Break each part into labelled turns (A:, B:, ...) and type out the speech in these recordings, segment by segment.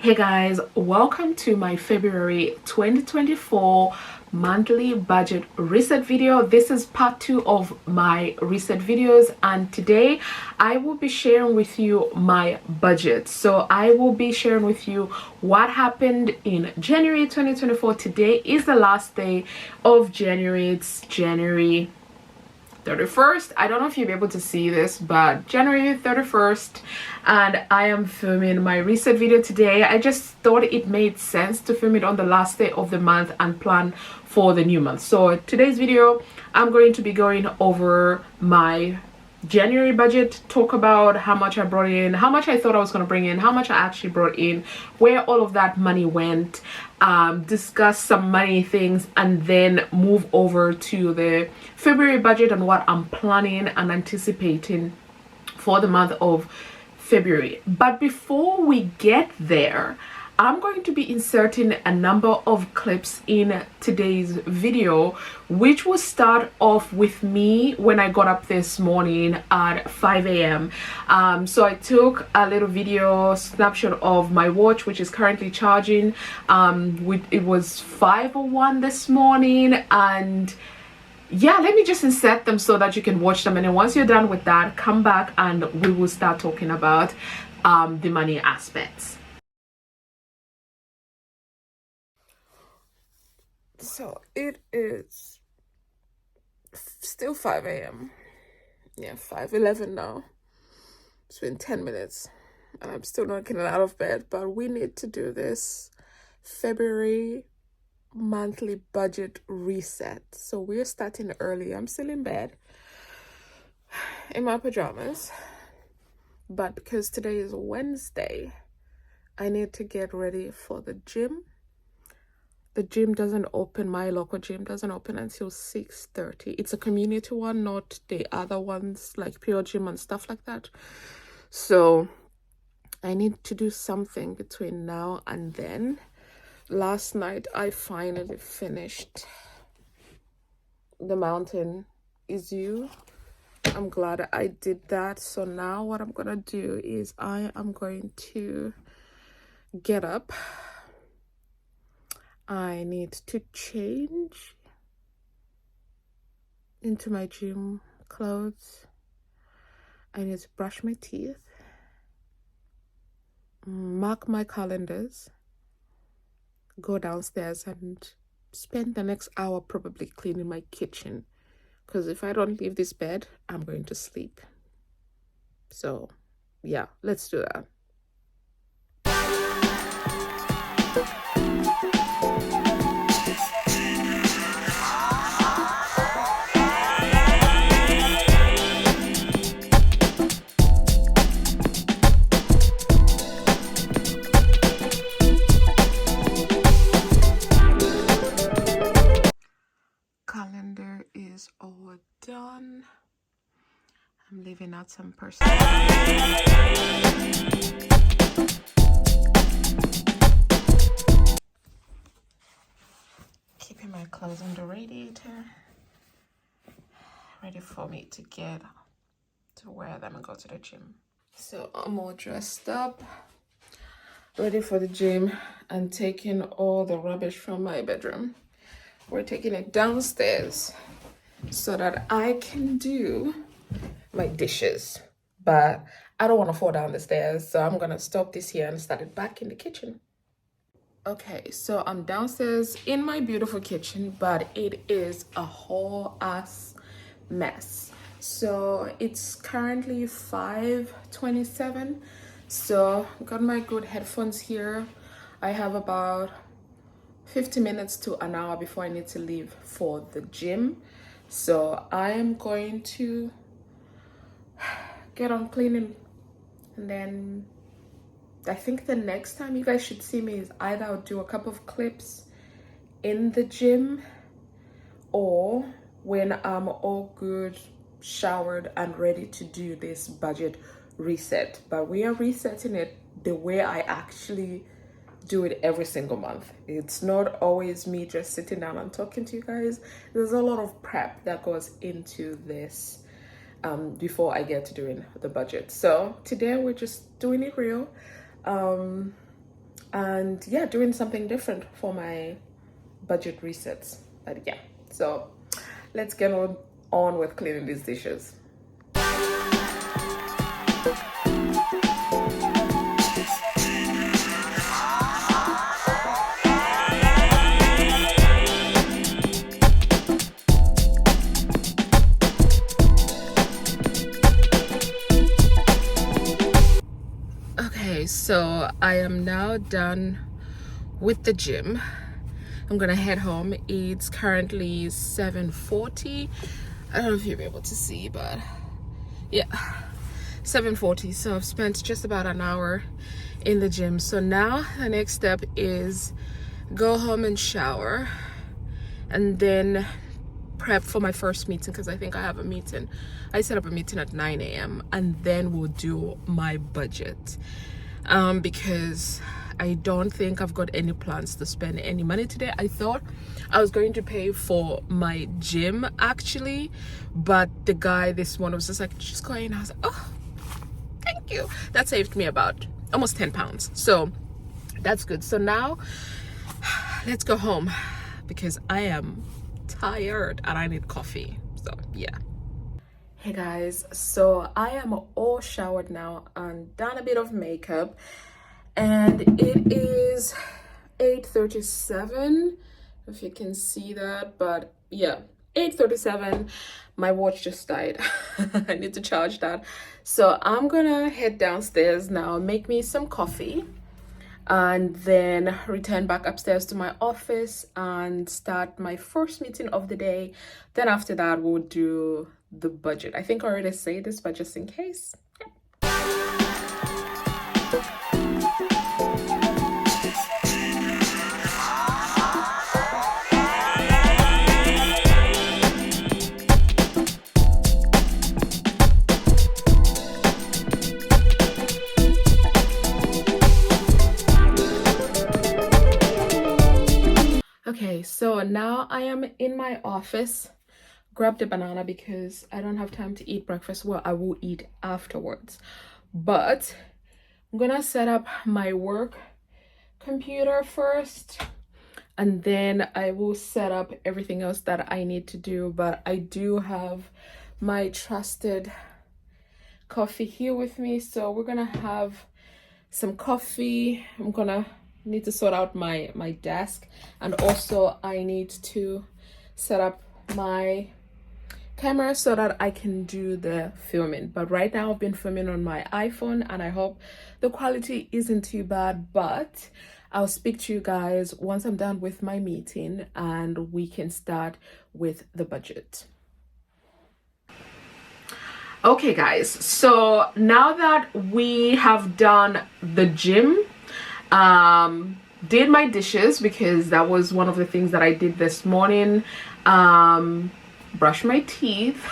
A: Hey guys, welcome to my February 2024 monthly budget reset video. This is part 2 of my reset videos, and today I will be sharing with you my budget. So I will be sharing with you what happened in January 2024. Today is the last day of January. It's January 31st. I don't know if you'll be able to see this, but January 31st, and I am filming my reset video today. I just thought it made sense to film it on the last day of the month and plan for the new month. So today's video, I'm going to be going over my January budget, talk about how much I brought in, how much I thought I was going to bring in, how much I actually brought in, where all of that money went, discuss some money things, and then move over to the February budget and what I'm planning and anticipating for the month of February. But before we get there, I'm going to be inserting a number of clips in today's video, which will start off with me when I got up this morning at 5 a.m. So I took a little video snapshot of my watch, which is currently charging. It was 5:01 this morning, and yeah, let me just insert them so that you can watch them, and then once you're done with that, come back and we will start talking about the money aspects. So it is still 5 a.m. Yeah, 5:11 now. It's been 10 minutes and I'm still not getting out of bed, but we need to do this February monthly budget reset. So we're starting early. I'm still in bed in my pajamas, but because today is Wednesday, I need to get ready for the gym. The gym doesn't open, my local gym doesn't open until 6:30. It's a community one, not the other ones like Pure Gym and stuff like that. So I need to do something between now and then. Last night I finally finished The Mountain Is You. I'm glad I did that. So now what I'm gonna do is I am going to get up. I need to change into my gym clothes. I need to brush my teeth, mark my calendars, go downstairs and spend the next hour probably cleaning my kitchen, because if I don't leave this bed, I'm going to sleep. So yeah, let's do that. Calendar is all done. I'm leaving out some personal. Keeping my clothes on the radiator, ready for me to get to wear them and go to the gym. So I'm all dressed up, ready for the gym, and taking all the rubbish from my bedroom. We're taking it downstairs so that I can do my dishes. But I don't want to fall down the stairs, so I'm gonna stop this here and start it back in the kitchen. Okay, so I'm downstairs in my beautiful kitchen, but it is a whole ass mess. So it's currently 5:27. So I've got my good headphones here. I have about 50 minutes to an hour before I need to leave for the gym. So I am going to get on cleaning, and then I think the next time you guys should see me is either I'll do a couple of clips in the gym or when I'm all good, showered, and ready to do this budget reset. But we are resetting it the way I actually do it every single month. It's not always me just sitting down and talking to you guys. There's a lot of prep that goes into this before I get to doing the budget. So today we're just doing it real. and yeah, doing something different for my budget resets. But yeah, so let's get on with cleaning these dishes. Okay, so I am now done with the gym. I'm gonna head home. It's currently 7:40. I don't know if you'll be able to see, but yeah, 7:40. So I've spent just about an hour in the gym. So now the next step is go home and shower, and then prep for my first meeting, because I think I have a meeting. I set up a meeting at 9 a.m. and then we'll do my budget, because I don't think I've got any plans to spend any money today. I thought I was going to pay for my gym actually, but the guy this morning was just like, just go in. I was like, oh, thank you. That saved me about almost 10 pounds. So that's good. So now let's go home because I am tired and I need coffee. So yeah. Hey guys, so I am all showered now and done a bit of makeup, and it is 8:37, if you can see that, but yeah, 8:37. My watch just died. I need to charge that. So I'm gonna head downstairs now, make me some coffee, and then return back upstairs to my office and start my first meeting of the day. Then after that, we'll do the budget. I think I already say this, but just in case. Okay, so now I am in my office. Grabbed a banana because I don't have time to eat breakfast. Well, I will eat afterwards, but I'm gonna set up my work computer first, and then I will set up everything else that I need to do. But I do have my trusted coffee here with me, so we're gonna have some coffee. I'm gonna need to sort out my desk, and also I need to set up my camera so that I can do the filming. But right now I've been filming on my iPhone and I hope the quality isn't too bad, but I'll speak to you guys once I'm done with my meeting and we can start with the budget. Okay guys, so now that we have done the gym, did my dishes because that was one of the things that I did this morning, brushed my teeth,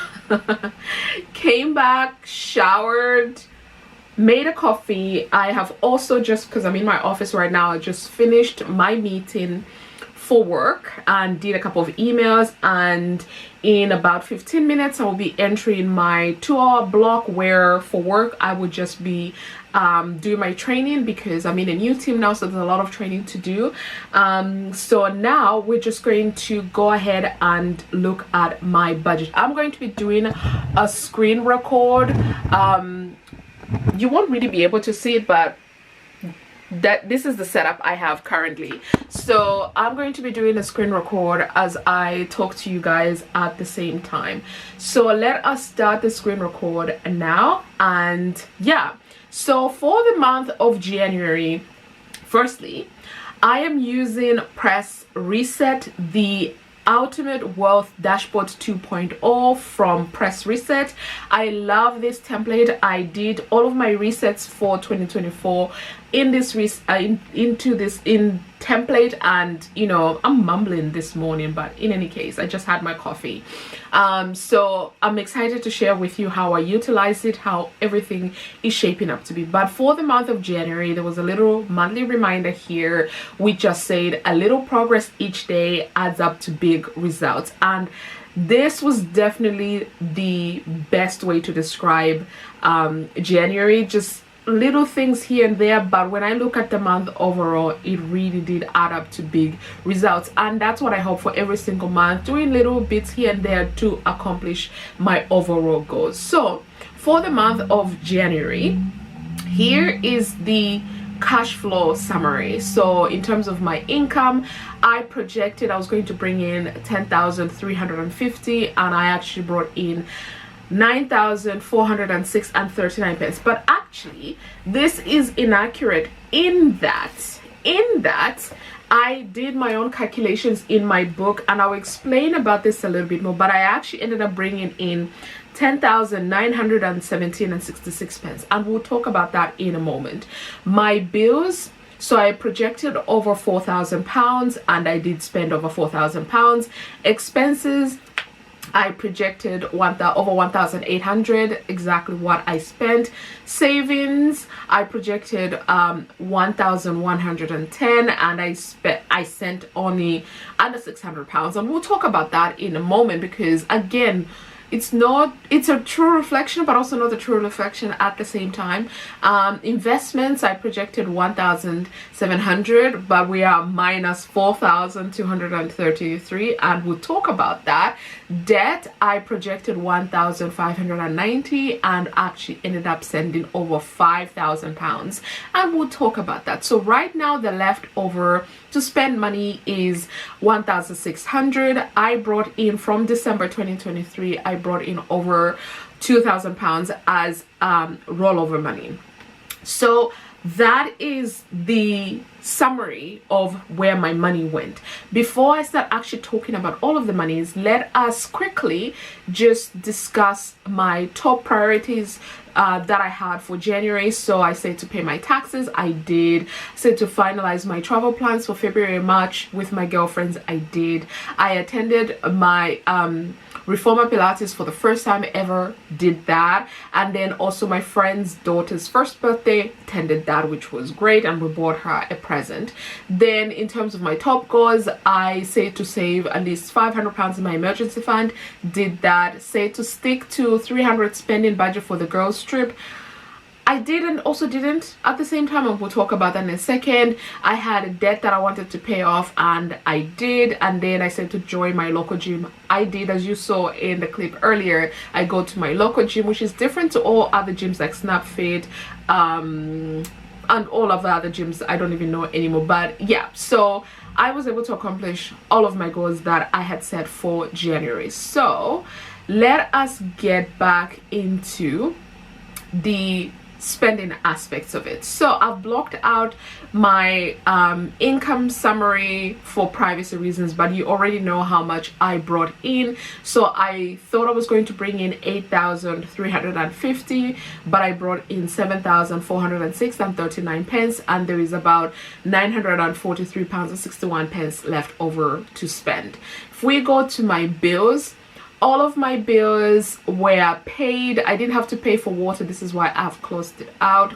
A: came back, showered, made a coffee. I have also, just because I'm in my office right now, I just finished my meeting for work and did a couple of emails, and in about 15 minutes I will be entering my 2-hour block where for work I would just be doing my training because I'm in a new team now, so there's a lot of training to do. So now we're just going to go ahead and look at my budget. I'm going to be doing a screen record. You won't really be able to see it, but this is the setup I have currently. So I'm going to be doing a screen record as I talk to you guys at the same time. So let us start the screen record now. And yeah, so for the month of January, firstly, I am using Press Reset, the Ultimate Wealth Dashboard 2.0 from Press Reset. I love this template. I did all of my resets for 2024 in this in template, and you know, I'm mumbling this morning, but in any case, I just had my coffee. So I'm excited to share with you how I utilize it, how everything is shaping up to be. But for the month of January, there was a little monthly reminder here. We just said a little progress each day adds up to big results, and this was definitely the best way to describe January. Just little things here and there, but when I look at the month overall, it really did add up to big results. And that's what I hope for every single month, doing little bits here and there to accomplish my overall goals. So for the month of January, here is the cash flow summary. So in terms of my income, I projected I was going to bring in 10,350, and I actually brought in 9,406 and 39 pence. But actually this is inaccurate in that I did my own calculations in my book, and I'll explain about this a little bit more, but I actually ended up bringing in 10,917 and 66 pence, and we'll talk about that in a moment. My bills, so I projected over £4,000 and I did spend over £4,000. Expenses, I projected over 1,800, exactly what I spent. Savings, I projected 1,110, and I sent only under £600, and we'll talk about that in a moment, because again, it's a true reflection, but also not a true reflection at the same time. Investments, I projected 1,700, but we are minus 4,233, and we'll talk about that. Debt, I projected 1,590 and actually ended up sending over £5,000, and we'll talk about that. So right now the leftover to spend money is 1,600. I brought in, from December 2023, I brought in over £2,000 as rollover money. So that is the summary of where my money went. Before I start actually talking about all of the monies, let us quickly just discuss my top priorities that I had for January. So I said to pay my taxes, I did. I said to finalize my travel plans for February and March with my girlfriends, I did. I attended my Reformer Pilates for the first time ever, did that. And then also my friend's daughter's first birthday, attended that, which was great, and we bought her a present. Then in terms of my top goals, I said to save at least £500 in my emergency fund, did that. Said to stick to 300 spending budget for the girls trip, I did and also didn't at the same time, and we'll talk about that in a second. I had a debt that I wanted to pay off, and I did. And then I said to join my local gym, I did. As you saw in the clip earlier, I go to my local gym, which is different to all other gyms like SnapFit and all of the other gyms I don't even know anymore. But yeah, so I was able to accomplish all of my goals that I had set for January. So let us get back into the spending aspects of it. So I've blocked out my income summary for privacy reasons, but you already know how much I brought in. So I thought I was going to bring in 8,350, but I brought in 7,406 and 39 pence, and there is about £943 and 61 pence left over to spend. If we go to my bills, all of my bills were paid. I didn't have to pay for water. This is why I've crossed it out,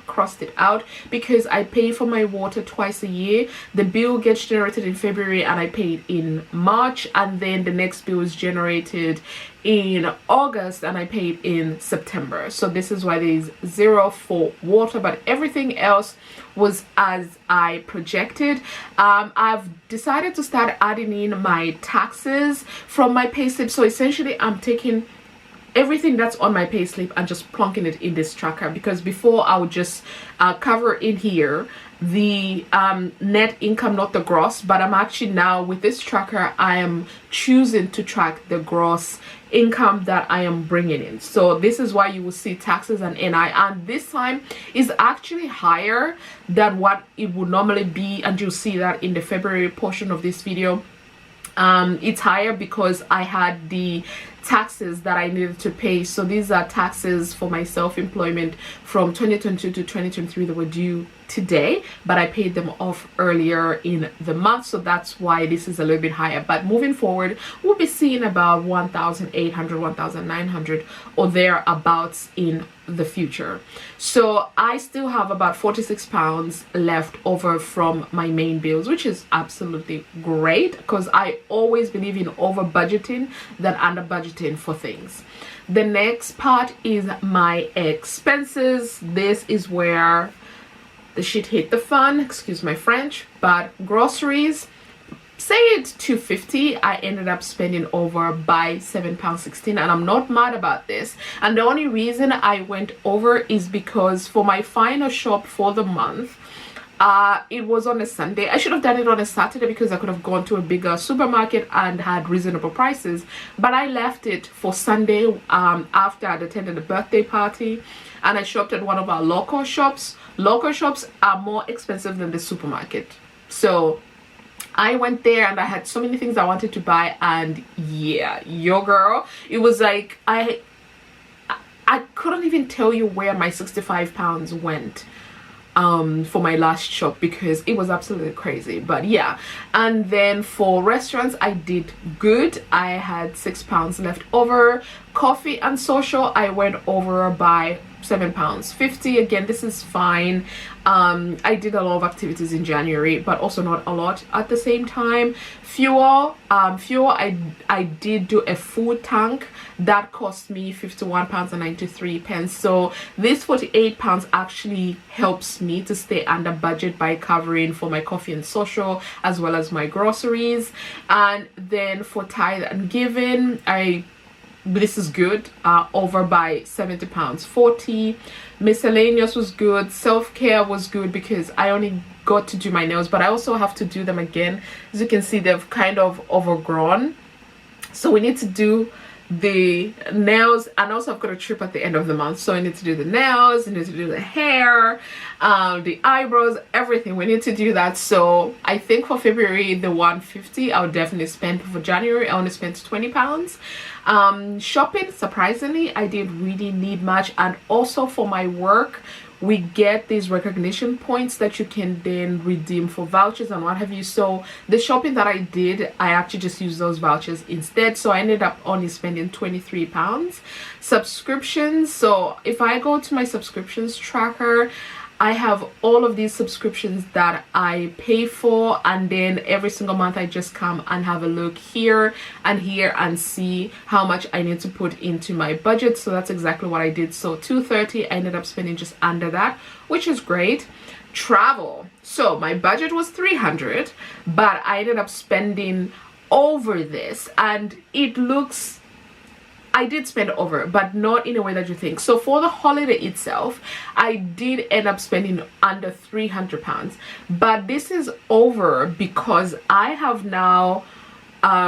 A: because I pay for my water twice a year. The bill gets generated in February and I pay it in March, and then the next bill is generated in August and I paid in September. So this is why there is 0 for water, but everything else was as I projected. I've decided to start adding in my taxes from my payslip. So essentially I'm taking everything that's on my payslip and just plonking it in this tracker, because before I would just cover in here the net income, not the gross, but I'm actually now with this tracker I am choosing to track the gross income that I am bringing in. So this is why you will see taxes and NI, and this time is actually higher than what it would normally be, and you'll see that in the February portion of this video. It's higher because I had the taxes that I needed to pay. So these are taxes for my self-employment from 2022 to 2023 that were due today, but I paid them off earlier in the month, so that's why this is a little bit higher. But moving forward, we'll be seeing about 1,800, 1,900 or thereabouts in the future. So I still have about 46 pounds left over from my main bills, which is absolutely great because I always believe in over budgeting than under budgeting for things. The next part is my expenses. This is where the shit hit the fan, excuse my French, but groceries, say it's 250, I ended up spending over by £7.16, and I'm not mad about this. And the only reason I went over is because for my final shop for the month, it was on a Sunday. I should have done it on a Saturday because I could have gone to a bigger supermarket and had reasonable prices, but I left it for Sunday after I'd attended a birthday party, and I shopped at one of our local shops. Local shops are more expensive than the supermarket, so I went there and I had so many things I wanted to buy, and yeah, your girl, it was like I couldn't even tell you where my 65 pounds went for my last shop because it was absolutely crazy. But yeah, and then for restaurants I did good. I had £6 left over. Coffee and social, I went over by £7.50. Again, this is fine. I did a lot of activities in January, but also not a lot at the same time. Fuel, I did do a full tank that cost me £51.93. So this £48 actually helps me to stay under budget by covering for my coffee and social as well as my groceries. And then for tithe and giving, this is good, over by £70.40. Miscellaneous was good. Self-care was good because I only got to do my nails, but I also have to do them again. As you can see, they've kind of overgrown, so we need to do the nails, and also I've got a trip at the end of the month, so I need to do the nails, I need to do the hair, the eyebrows, everything. We need to do that. So I think for February the 150 I'll definitely spend. For January I only spent £20. Shopping, surprisingly, I didn't really need much. And also for my work, we get these recognition points that you can then redeem for vouchers and what have you. So the shopping that I did, I actually just used those vouchers instead, so I ended up only spending £23. Subscriptions, so if I go to my subscriptions tracker, I have all of these subscriptions that I pay for, and then every single month I just come and have a look here and see how much I need to put into my budget. So that's exactly what I did. So $230, I ended up spending just under that, which is great. Travel, so my budget was $300, but I ended up spending over this, and it looks, I did spend over, but not in a way that you think. So for the holiday itself, I did end up spending under £300, but this is over because I have now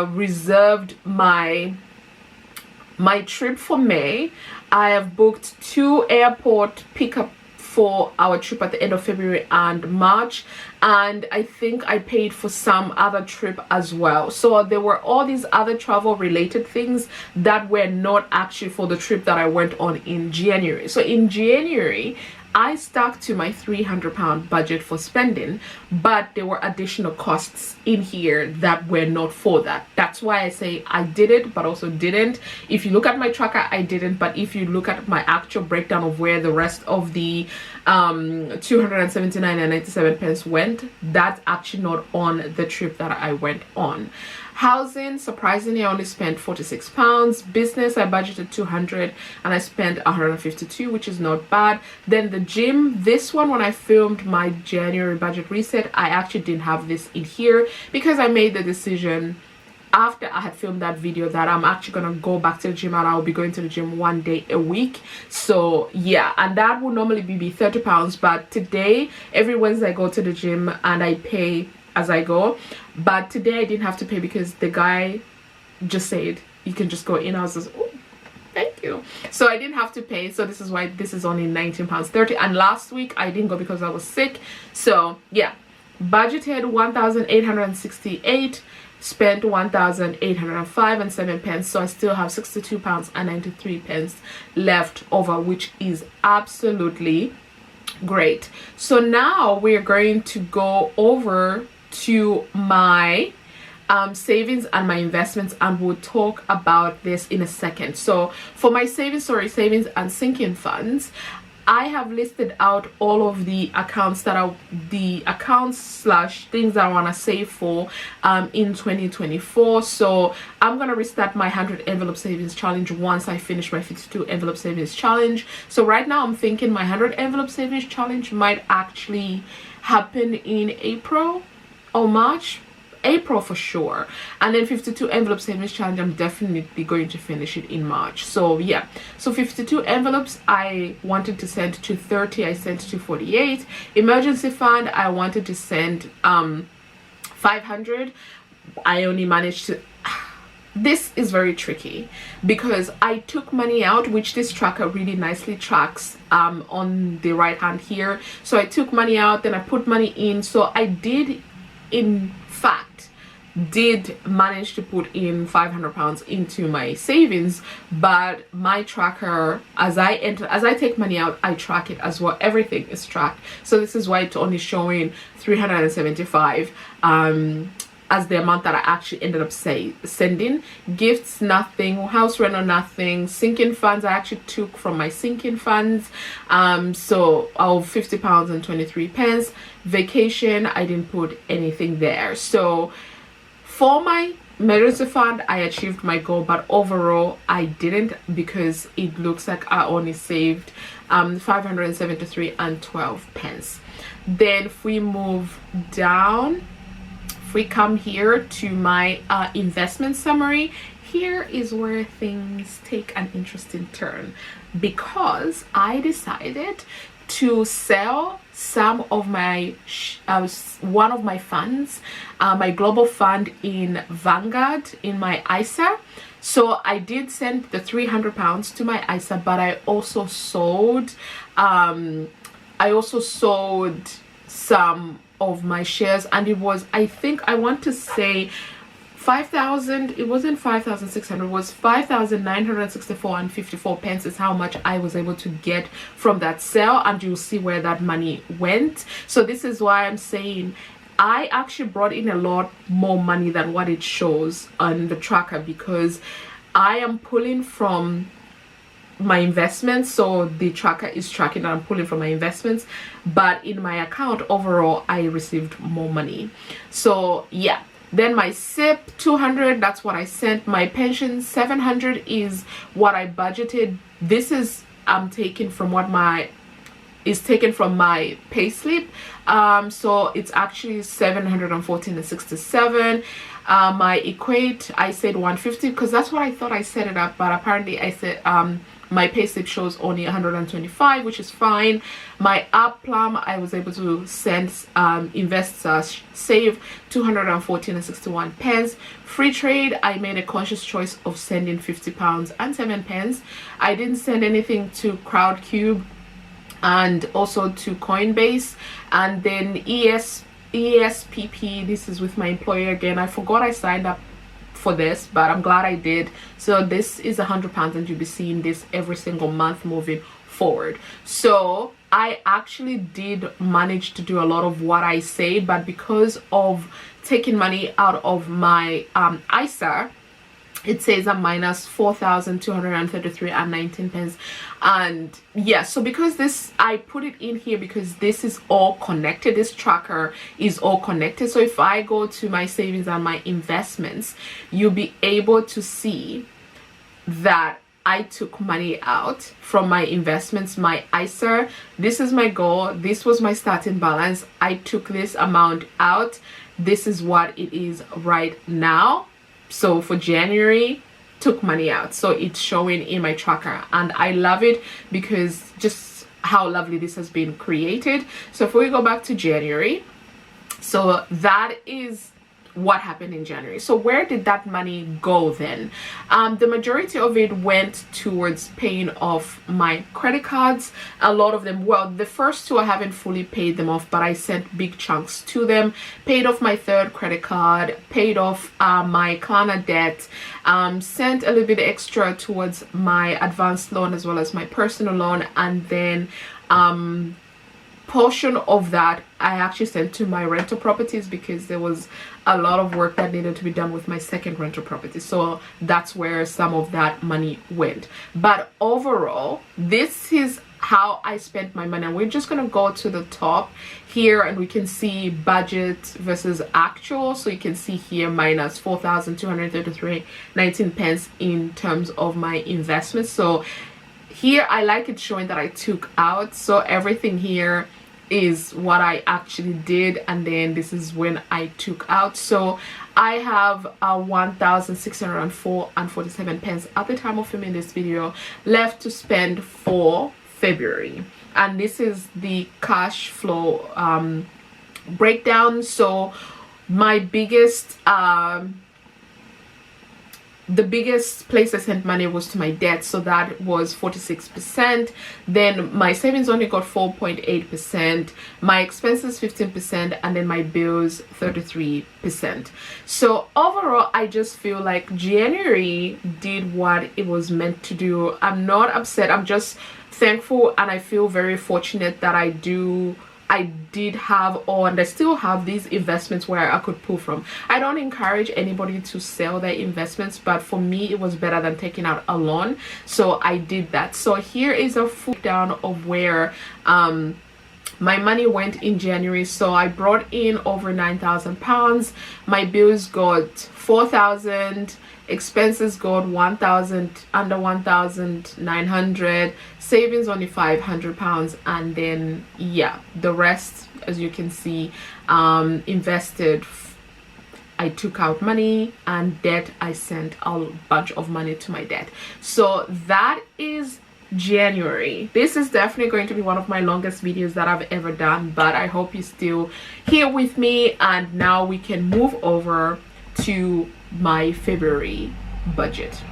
A: reserved my trip for May. I have booked 2 airport pickup for our trip at the end of February and March, and I think I paid for some other trip as well. So there were all these other travel related things that were not actually for the trip that I went on in January. So in January I stuck to my £300 budget for spending, but there were additional costs in here that were not for that. That's why I say I did it but also didn't. If you look at my tracker, I didn't, but if you look at my actual breakdown of where the rest of the 279.97 went, that's actually not on the trip that I went on. Housing, surprisingly, I only spent £46. Business, I budgeted 200 and I spent 152, which is not bad. Then the gym, this one, when I filmed my January budget reset, I actually didn't have this in here because I made the decision after I had filmed that video that I'm actually gonna go back to the gym, and I'll be going to the gym 1 day a week. So yeah, and that would normally be £30, but today, every Wednesday I go to the gym and I pay as I go, but today I didn't have to pay because the guy just said you can just go in. I was just, oh, thank you. So I didn't have to pay, so this is why this is only £19.30. And last week I didn't go because I was sick. So yeah, budgeted 1,868, spent 1,805.07, so I still have £62.93 left over, which is absolutely Great. So now we're going to go over to my savings and my investments, and we'll talk about this in a second. So for my savings and sinking funds, I have listed out all of the accounts that are the accounts slash things that I want to save for in 2024. So I'm going to restart my 100 envelope savings challenge once I finish my 52 envelope savings challenge. So right now I'm thinking my 100 envelope savings challenge might actually happen in April or March. April for sure, and then 52 envelope savings challenge, I'm definitely going to finish it in March. So yeah, so 52 envelopes I wanted to send to 30, I sent to 48. Emergency fund, I wanted to send 500. I only managed to this is very tricky because I took money out, which this tracker really nicely tracks on the right hand here. So I took money out, then I put money in. So I did in fact manage to put in £500 into my savings, but my tracker, as I take money out, I track it as well. Everything is tracked, so this is why it's only showing 375 as the amount that I actually ended up sending. Gifts, nothing. House rent or nothing. Sinking funds, I actually took from my sinking funds, so of £50 and 23 pence. Vacation, I didn't put anything there. So for my emergency fund, I achieved my goal, but overall I didn't, because it looks like I only saved 573 and 12 pence. Then if we move down, if we come here to my investment summary, here is where things take an interesting turn, because I decided to sell some of my one of my funds, my global fund in Vanguard, in my ISA. So I did send the £300 to my ISA, but I also sold some of my shares, and it was, I think, I want to say 5,000, it wasn't 5,600, it was 5,964 and 54 pence is how much I was able to get from that sale, and you'll see where that money went. So this is why I'm saying I actually brought in a lot more money than what it shows on the tracker, because I am pulling from my investments. So the tracker is tracking that I'm pulling from my investments, but in my account overall I received more money. So yeah. Then my SIP 200, that's what I sent. My pension 700 is what I budgeted. This is taken from what my taken from my payslip. So it's actually 714 and 67. My equate, I said 150 because that's what I thought I set it up, but apparently I said my payslip shows only 125, which is fine. My app plum, I was able to send save 214 and 61 pence. Free trade, I made a conscious choice of sending £50 and 7 pence. I didn't send anything to Crowdcube and also to Coinbase. And then ESPP, this is with my employer again. I forgot I signed up for this, but I'm glad I did. So this is £100, and you'll be seeing this every single month moving forward. So I actually did manage to do a lot of what I say, but because of taking money out of my ISA, it says I'm minus 4,233 and 19 pence. And yeah, so because this, I put it in here because this is all connected. This tracker is all connected. So if I go to my savings and my investments, you'll be able to see that I took money out from my investments, my ISA. This is my goal. This was my starting balance. I took this amount out. This is what it is right now. So for January, took money out. So it's showing in my tracker, and I love it because just how lovely this has been created. So if we go back to January, so that is what happened in January. So where did that money go then? The majority of it went towards paying off my credit cards. A lot of them, well, the first two I haven't fully paid them off, but I sent big chunks to them. Paid off my third credit card, paid off my Klarna debt, sent a little bit extra towards my advanced loan as well as my personal loan, and then portion of that I actually sent to my rental properties because there was a lot of work that needed to be done with my second rental property. So that's where some of that money went. But overall, this is how I spent my money. And we're just gonna go to the top here and we can see budget versus actual. So you can see here minus 4,233.19 pence in terms of my investments. So here I like it showing that I took out, so everything here is what I actually did, and then this is when I took out. So I have 1,604.47 pence at the time of filming this video left to spend for February, and this is the cash flow breakdown. So my biggest the biggest place I sent money was to my debt, so that was 46%. Then my savings only got 4.8%, my expenses 15%, and then my bills 33%. So overall, I just feel like January did what it was meant to do. I'm not upset, I'm just thankful, and I feel very fortunate that I did have, and I still have these investments where I could pull from. I don't encourage anybody to sell their investments, but for me it was better than taking out a loan, so I did that. So here is a full down of where my money went in January. So I brought in over £9,000. My bills got 4,000, expenses got 1,000, under 1,900, savings only £500, and then yeah, the rest, as you can see, invested. I took out money, and debt, I sent a bunch of money to my debt. So that is January. This is definitely going to be one of my longest videos that I've ever done, but I hope you're still here with me. And now we can move over to my February budget.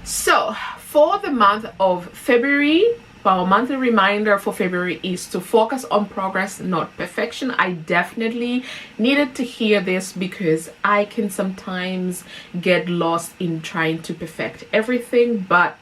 A: So for the month of February, our monthly reminder for February is to focus on progress, not perfection. I definitely needed to hear this because I can sometimes get lost in trying to perfect everything, but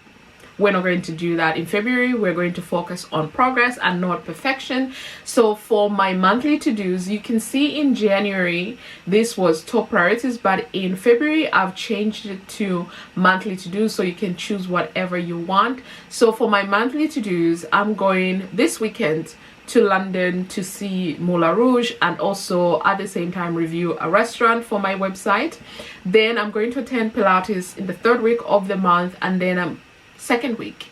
A: we're not going to do that. In February, we're going to focus on progress and not perfection. So for my monthly to-dos, you can see in January this was top priorities, but in February I've changed it to monthly to-dos, so you can choose whatever you want. So for my monthly to-dos, I'm going this weekend to London to see Moulin Rouge, and also at the same time review a restaurant for my website. Then I'm going to attend Pilates in the third week of the month, and then third week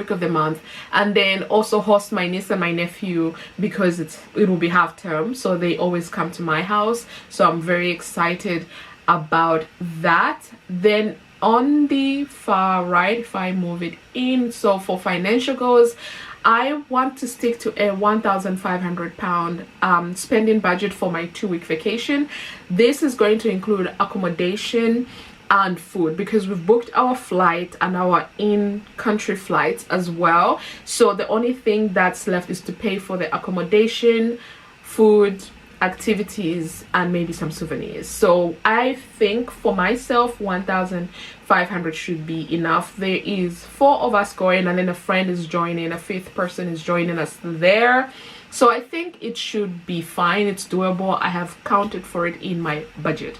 A: of the month, and then also host my niece and my nephew because it will be half term, so they always come to my house, so I'm very excited about that. Then on the far right, if I move it in, so for financial goals, I want to stick to a £1,500 spending budget for my 2-week vacation. This is going to include accommodation and food, because we've booked our flight and our in-country flights as well. So the only thing that's left is to pay for the accommodation, food, activities, and maybe some souvenirs. So I think for myself 1,500 should be enough. There is 4 of us going, and then a friend is joining, a 5th person is joining us there. So I think it should be fine, it's doable. I have counted for it in my budget.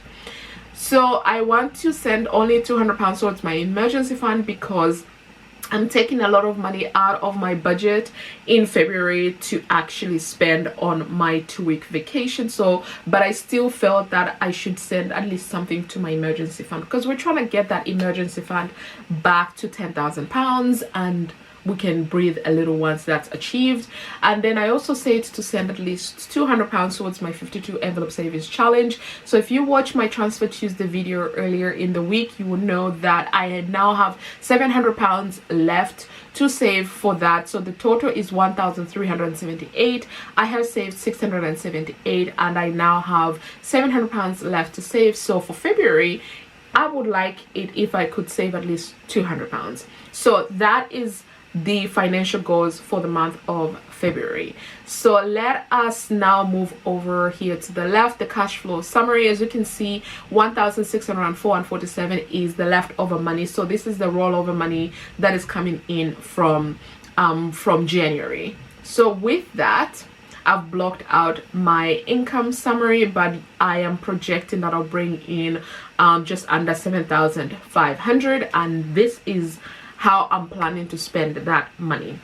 A: So I want to send only £200 towards my emergency fund because I'm taking a lot of money out of my budget in February to actually spend on my 2-week vacation. So, but I still felt that I should send at least something to my emergency fund, because we're trying to get that emergency fund back to £10,000, and we can breathe a little once that's achieved. And then I also said to send at least £200 towards my 52 envelope savings challenge. So if you watch my Transfer Tuesday video earlier in the week, you will know that I now have £700 left to save for that. So the total is 1,378. I have saved 678, and I now have £700 left to save. So for February, I would like it if I could save at least £200. So that is the financial goals for the month of February. So let us now move over here to the left, the cash flow summary. As you can see, 1,604.47 is the leftover money. So this is the rollover money that is coming in from from January. So with that, I've blocked out my income summary, but I am projecting that I'll bring in just under 7,500, and this is how I'm planning to spend that money.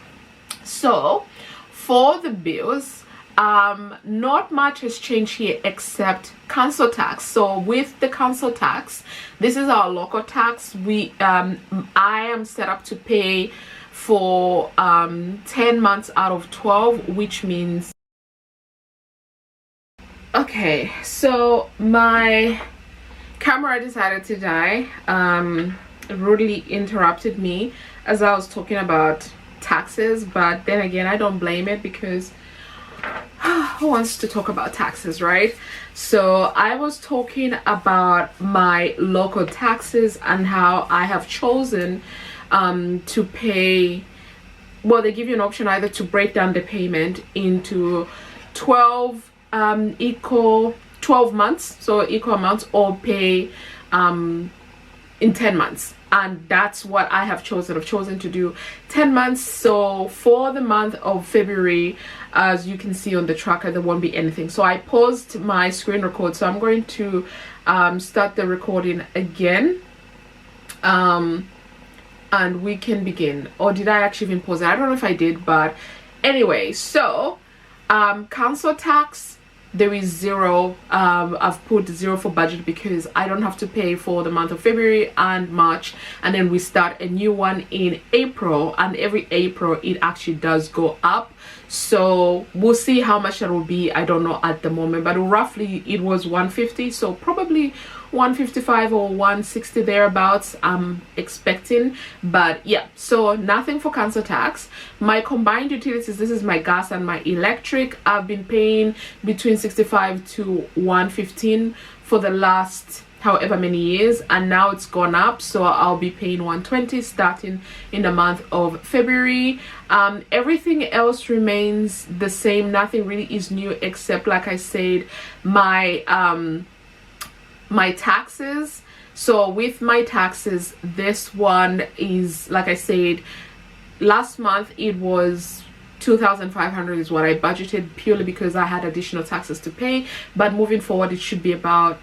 A: So for the bills, not much has changed here except council tax. So with the council tax, this is our local tax. I am set up to pay for 10 months out of 12, which means, okay, so my camera decided to die. It rudely interrupted me as I was talking about taxes, but then again, I don't blame it, because who wants to talk about taxes, right? So I was talking about my local taxes and how I have chosen to pay, well, they give you an option either to break down the payment into 12 months, so equal amounts, or pay in 10 months. And that's what I have chosen. I've chosen to do 10 months. So for the month of February, as you can see on the tracker, there won't be anything. So I paused my screen record, so I'm going to start the recording again, and we can begin. Or did I actually even pause it? I don't know if I did, but anyway. So council tax, there is zero. I've put zero for budget because I don't have to pay for the month of February and March, and then we start a new one in April, and every April it actually does go up. So we'll see how much that will be. I don't know at the moment, but roughly it was 150, so probably 155 or 160 thereabouts, I'm expecting. But yeah, so nothing for council tax. My combined utilities, this is my gas and my electric, I've been paying between 65 to 115 for the last however many years, and now it's gone up, so I'll be paying 120 starting in the month of February. Everything else remains the same. Nothing really is new, except, like I said, my taxes. So with my taxes, this one is, like I said, last month it was 2,500 is what I budgeted, purely because I had additional taxes to pay. But moving forward, it should be about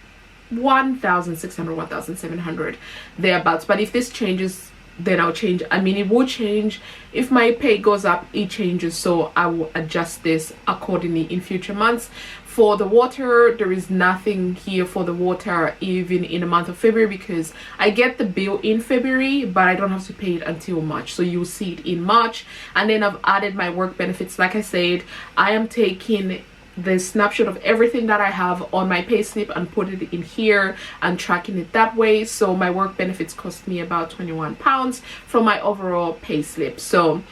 A: 1,600, 1,700 thereabouts. But if this changes, then I'll change. I mean, it will change if my pay goes up, it changes, so I will adjust this accordingly in future months. For the water, there is nothing here for the water even in the month of February, because I get the bill in February, but I don't have to pay it until March, so you'll see it in March. And then I've added my work benefits. Like I said, I am taking the snapshot of everything that I have on my pay slip and put it in here and tracking it that way. So my work benefits cost me about £21 from my overall pay slip. So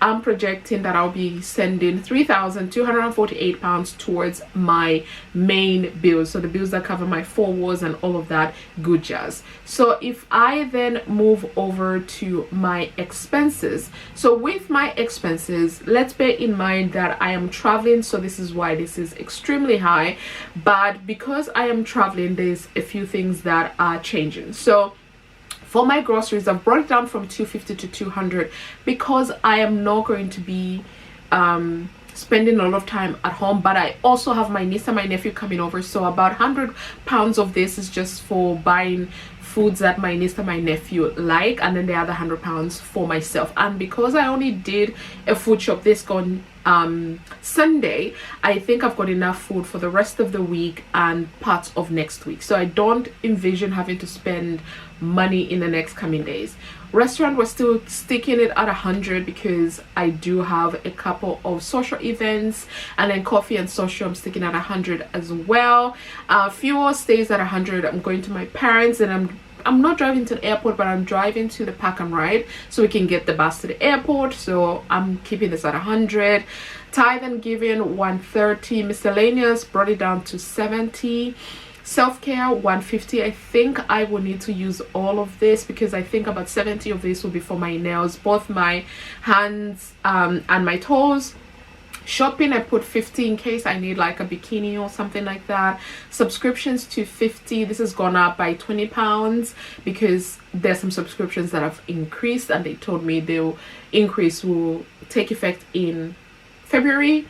A: I'm projecting that I'll be sending £3,248 towards my main bills, so the bills that cover my 4 walls and all of that good jazz. So if I then move over to my expenses, so with my expenses, let's bear in mind that I am traveling, so this is why this is extremely high. But because I am traveling, there's a few things that are changing. So for my groceries, I've brought it down from 250 to 200 because I am not going to be spending a lot of time at home, but I also have my niece and my nephew coming over, so about £100 of this is just for buying foods that my niece and my nephew like, and then the other £100 for myself. And because I only did a food shop this gone Sunday, I think I've got enough food for the rest of the week and parts of next week, so I don't envision having to spend money in the next coming days. Restaurant, we're still sticking it at 100 because I do have a couple of social events, and then coffee and social I'm sticking at 100 as well. Fuel stays at 100. I'm going to my parents, and I'm not driving to the airport, but I'm driving to the park and ride so we can get the bus to the airport, so I'm keeping this at 100. Tithe and giving 130. Miscellaneous brought it down to 70. Self-care 150. I think I will need to use all of this because I think about 70 of this will be for my nails, both my hands and my toes. Shopping, I put 50 in case I need like a bikini or something like that. Subscriptions to 50. This has gone up by £20 because there's some subscriptions that have increased, and they told me they'll increase will take effect in February.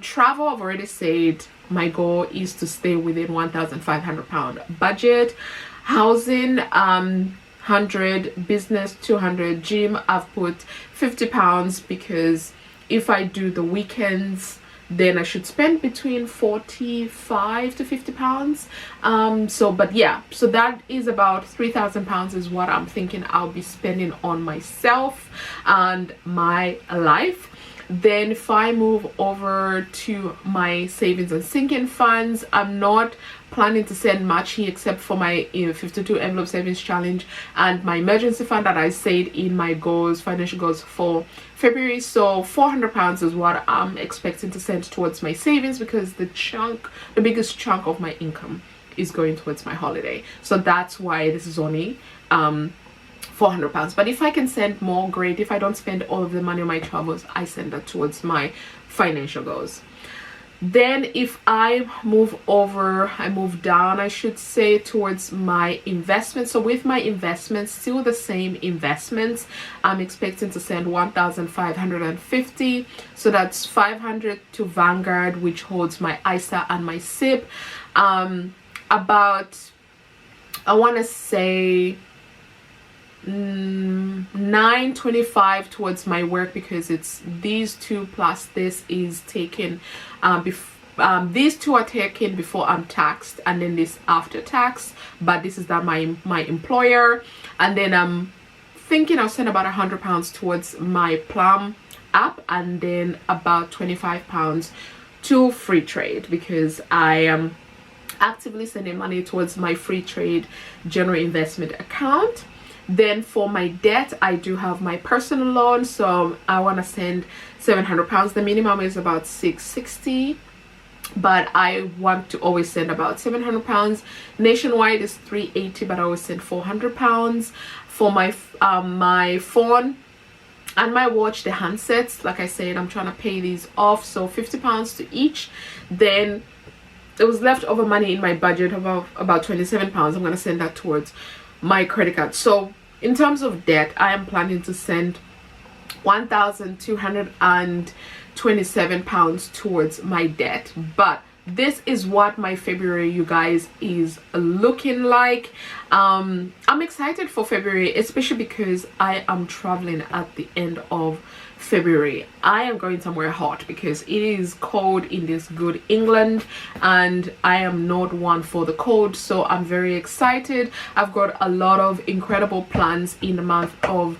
A: Travel, I've already said my goal is to stay within £1,500 budget. Housing, 100, business 200, gym I've put £50 because if I do the weekends then I should spend between 45 to 50 pounds. But yeah, so that is about £3,000 is what I'm thinking I'll be spending on myself and my life. Then if I move over to my savings and sinking funds, I'm not planning to send much here except for my 52 envelope savings challenge and my emergency fund that I said in my goals, financial goals for February. So £400 is what I'm expecting to send towards my savings because the biggest chunk of my income is going towards my holiday. So that's why this is only £400. But if I can send more, great. If I don't spend all of the money on my travels, I send that towards my financial goals. Then if I move down, I should say, towards my investments. So with my investments, still the same investments, I'm expecting to send 1,550. So that's 500 to Vanguard, which holds my ISA and my SIP. About, I want to say, 925 towards my work because it's these two plus this is taken these two are taken before I'm taxed and then this after tax, but this is that my employer. And then I'm thinking I'll send about £100 towards my Plum app and then about £25 to free trade because I am actively sending money towards my free trade general investment account. Then for my debt, I do have my personal loan, so I want to send £700. The minimum is about £660, but I want to always send about £700. Nationwide is £380, but I always send £400. For my my phone and my watch, the handsets, like I said, I'm trying to pay these off, so £50 to each. Then there was leftover money in my budget of about £27. I'm going to send that towards my credit card. So in terms of debt, I am planning to send £1,227 towards my debt. But this is what my February, you guys, is looking like. I'm excited for February, especially because I am traveling at the end of February. I am going somewhere hot because it is cold in this good England and I am not one for the cold, so I'm very excited. I've got a lot of incredible plans in the month of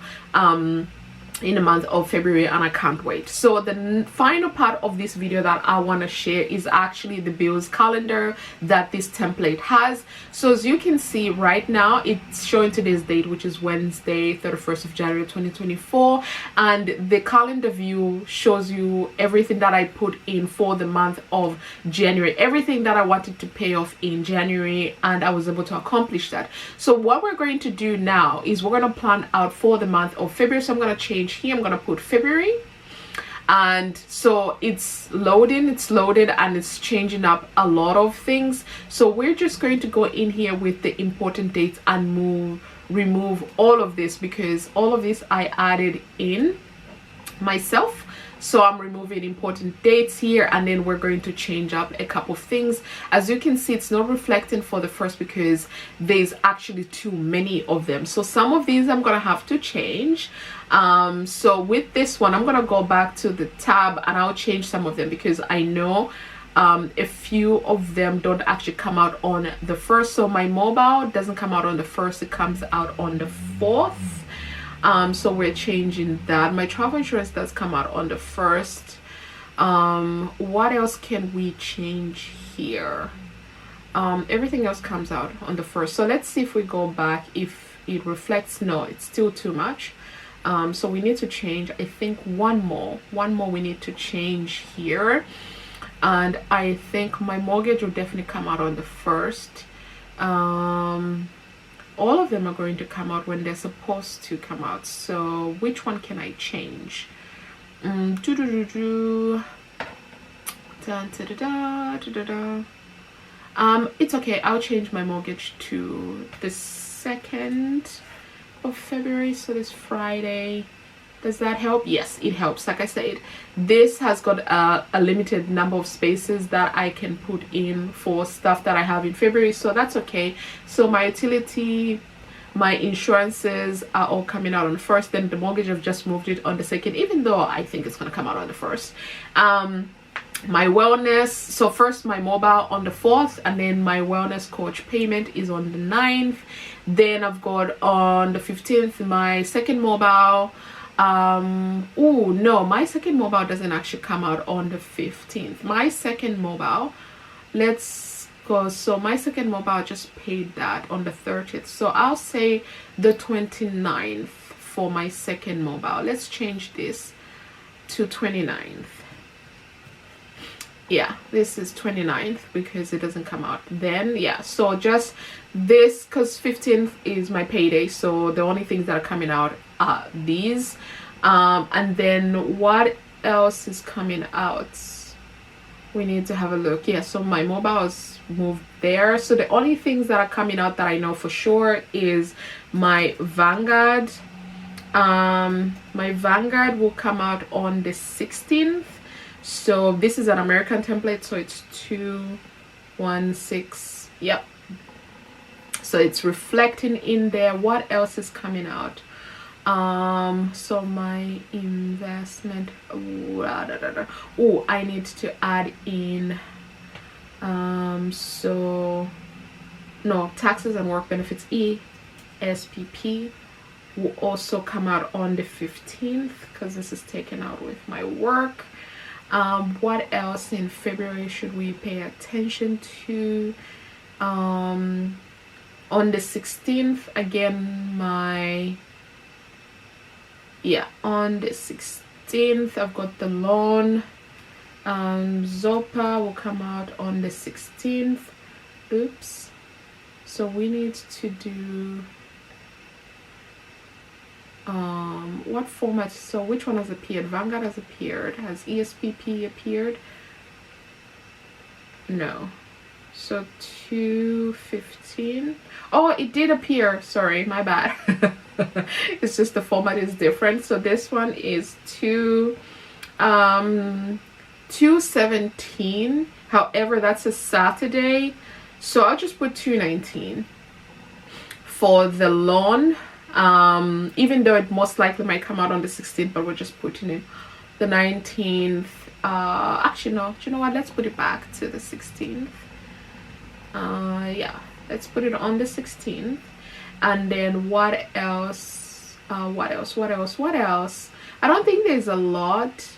A: February and I can't wait. So the final part of this video that I want to share is actually the bills calendar that this template has. So as you can see right now, it's showing today's date, which is Wednesday, 31st of January 2024, and the calendar view shows you everything that I put in for the month of January, everything that I wanted to pay off in January, and I was able to accomplish that. So what we're going to do now is we're going to plan out for the month of February. So I'm going to change here. I'm gonna put February, and so it's loaded and it's changing up a lot of things. So we're just going to go in here with the important dates and remove all of this because all of this I added in myself. So I'm removing important dates here, and then we're going to change up a couple of things. As you can see, it's not reflecting for the first because there's actually too many of them. So some of these I'm gonna have to change. So with this one, I'm gonna go back to the tab and I'll change some of them because I know a few of them don't actually come out on the 1st. So my mobile doesn't come out on the 1st, it comes out on the 4th. So we're changing that. My travel insurance does come out on the 1st. What else can we change here? Everything else comes out on the 1st. So let's see if we go back if it reflects. No, it's still too much. So we need to change, I think, one more we need to change here, and I think my mortgage will definitely come out on the 1st. All of them are going to come out when they're supposed to come out. So which one can I change? It's okay, I'll change my mortgage to the 2nd of February. So this Friday the Does that help? Yes, it helps. Like I said, this has got a limited number of spaces that I can put in for stuff that I have in February, so that's okay. So my utility, my insurances are all coming out on the 1st. Then the mortgage, I've just moved it on the 2nd, even though I think it's going to come out on the 1st. My wellness, so first my mobile on the 4th, and then my wellness coach payment is on the 9th. Then I've got on the 15th my second mobile. Oh no, my second mobile doesn't actually come out on the 15th. My second mobile, let's go, so my second mobile just paid that on the 30th, so I'll say the 29th for my second mobile. Let's change this to 29th. Yeah, this is 29th because it doesn't come out then. Yeah, so just this, because 15th is my payday, so the only things that are coming out are these. And then what else is coming out? We need to have a look. Yeah, so my mobile is moved there, so the only things that are coming out that I know for sure is my Vanguard. My Vanguard will come out on the 16th. So this is an American template, so it's 216. Yep, so it's reflecting in there. What else is coming out? So my investment, oh, I need to add in so no, taxes and work benefits, ESPP will also come out on the 15th because this is taken out with my work. What else in February should we pay attention to? On the 16th, again, on the 16th I've got the loan. Zopa will come out on the 16th. Oops, so we need to do what format? So which one has appeared? Vanguard has appeared. Has ESPP appeared? No. So 215. Oh, it did appear. Sorry, my bad. It's just the format is different. So this one is 217. However, that's a Saturday, so I'll just put 219 for the loan. Even though it most likely might come out on the 16th, but we're just putting it the 19th. Actually no, do you know what, let's put it back to the 16th. Yeah, let's put it on the 16th. And then what else? What else? I don't think there's a lot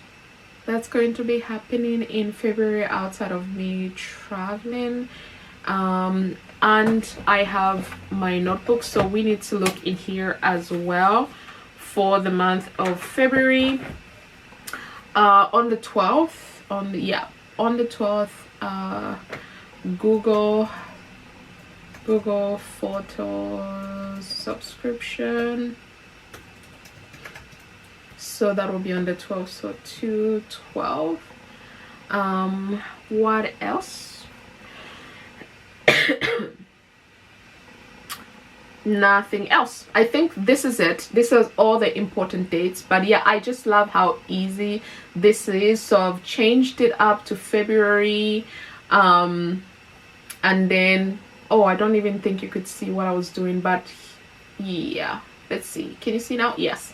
A: that's going to be happening in February outside of me traveling. And I have my notebook, so we need to look in here as well for the month of February. On the 12th, on the 12th, Google Photos subscription, so that will be on the 12th, so 2/12. What else? Nothing else. I think this is it. This is all the important dates, but yeah, I just love how easy this is. So I've changed it up to February, and then I don't even think you could see what I was doing, but yeah, let's see. Can you see now? Yes.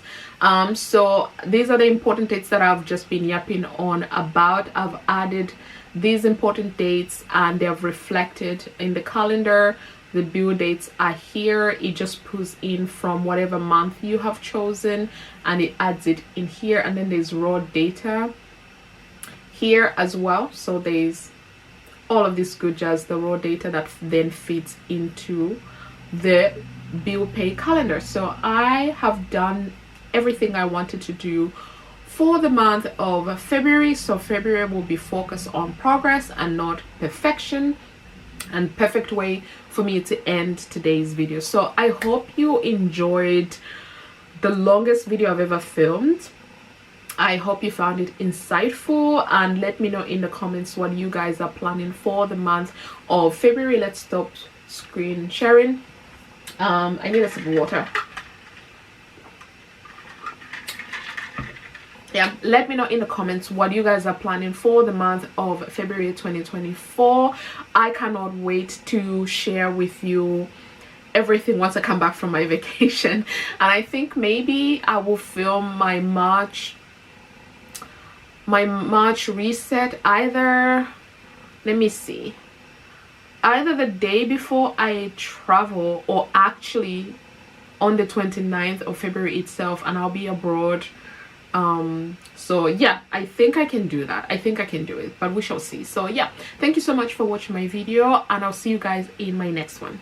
A: So these are the important dates that I've just been yapping on about. I've added these important dates and they have reflected in the calendar. The bill dates are here. It just pulls in from whatever month you have chosen and it adds it in here. And then there's raw data here as well, so there's all of this good jazz, the raw data that then feeds into the bill pay calendar. So I have done everything I wanted to do for the month of February. So February will be focused on progress and not perfection, and perfect way for me to end today's video. So I hope you enjoyed the longest video I've ever filmed. I hope you found it insightful, and let me know in the comments what you guys are planning for the month of February. Let's stop screen sharing. I need a sip of water. yeah, let me know in the comments what you guys are planning for the month of February 2024. I cannot wait to share with you everything once I come back from my vacation. And I think maybe I will film my March reset either, let me see, either the day before I travel or actually on the 29th of February itself, and I'll be abroad. So yeah, I think I can do that. I think I can do it, but we shall see. So yeah, thank you so much for watching my video, and I'll see you guys in my next one.